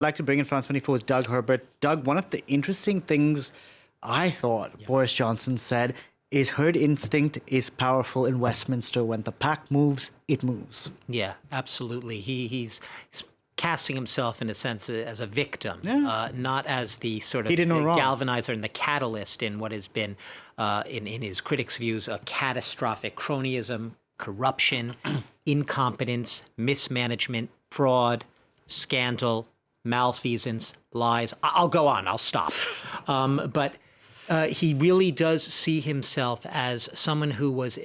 I'd like to bring in France 24's Doug Herbert. Doug, one of the interesting things I thought Boris Johnson said is herd instinct is powerful in Westminster. When the pack moves, it moves. Yeah, absolutely. He's casting himself, in a sense, as a victim, not as the sort of galvanizer and the catalyst in what has been, in his critics' views, a catastrophic cronyism, corruption, incompetence, mismanagement, fraud, scandal, malfeasance, lies. I'll go on. I'll stop. But he really does see himself as someone who was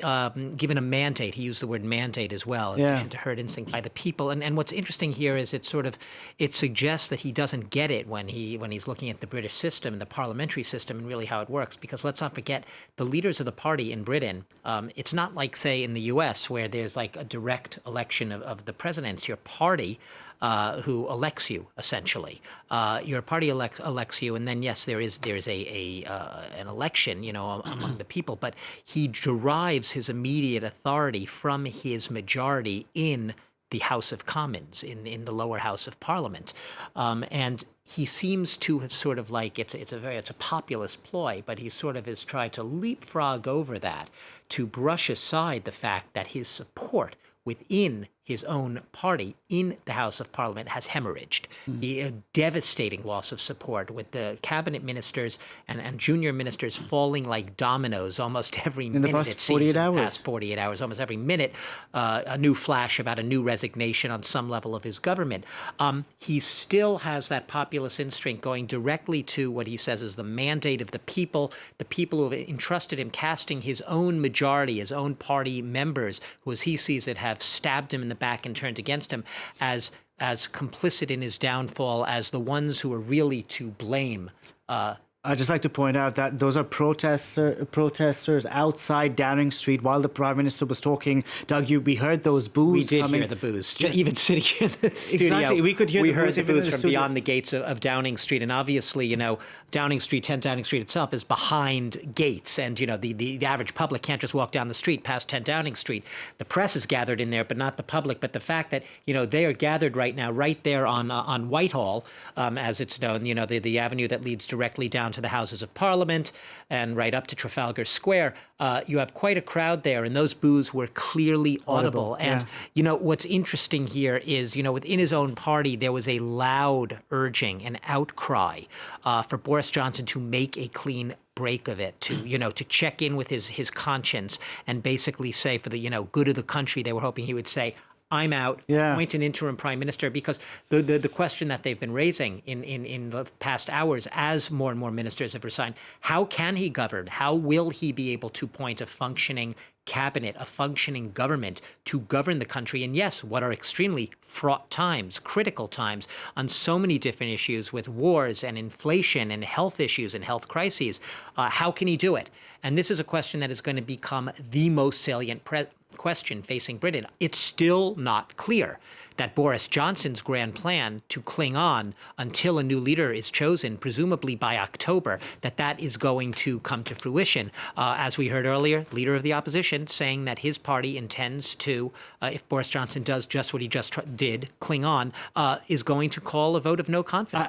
given a mandate. He used the word mandate as well, in addition to herd instinct, by the people. And what's interesting here is it suggests that he doesn't get it when he's looking at the British system and the parliamentary system and really how it works. Because let's not forget, the leaders of the party in Britain, it's not like, say, in the U.S. where there's like a direct election of the president. It's your party who elects you, essentially. Your party elects you, and then yes, there's an election, among the people. But he derives his immediate authority from his majority in the House of Commons, in the lower house of Parliament, and he seems to have sort of like it's a populist ploy, but he sort of has tried to leapfrog over that to brush aside the fact that his support within his own party in the House of Parliament has hemorrhaged. A devastating loss of support, with the cabinet ministers and junior ministers falling like dominoes almost every minute. In the past 48 hours. Past 48 hours, almost every minute, a new flash about a new resignation on some level of his government. He still has that populist instinct going directly to what he says is the mandate of the people who have entrusted him, casting his own majority, his own party members, who, as he sees it, have stabbed him in the back and turned against him, as complicit in his downfall, as the ones who are really to blame. I'd just like to point out that those are protesters outside Downing Street while the Prime Minister was talking. Doug, we heard those boos. We did hear the boos. Even sitting here in the studio, exactly. We could hear we heard the boos from beyond the gates of Downing Street. And obviously, 10 Downing Street itself is behind gates. And, the average public can't just walk down the street past 10 Downing Street. The press is gathered in there, but not the public. But the fact that, they are gathered right now, right there on Whitehall, as it's known, the avenue that leads directly down to the Houses of Parliament and right up to Trafalgar Square, you have quite a crowd there, and those boos were clearly audible. And, what's interesting here is, within his own party, there was a loud urging, an outcry for Boris Johnson to make a clean break of it, to check in with his conscience and basically say, for the, good of the country, they were hoping he would say, I'm out, appoint an interim prime minister, because the question that they've been raising in the past hours, as more and more ministers have resigned, how can he govern? How will he be able to appoint a functioning cabinet, a functioning government to govern the country? And yes, what are extremely fraught times, critical times on so many different issues, with wars and inflation and health issues and health crises. How can he do it? And this is a question that is going to become the most salient question facing Britain. It's still not clear that Boris Johnson's grand plan to cling on until a new leader is chosen, presumably by October, that is going to come to fruition. As we heard earlier, leader of the opposition saying that his party intends to, if Boris Johnson does just what he just did, cling on, is going to call a vote of no confidence.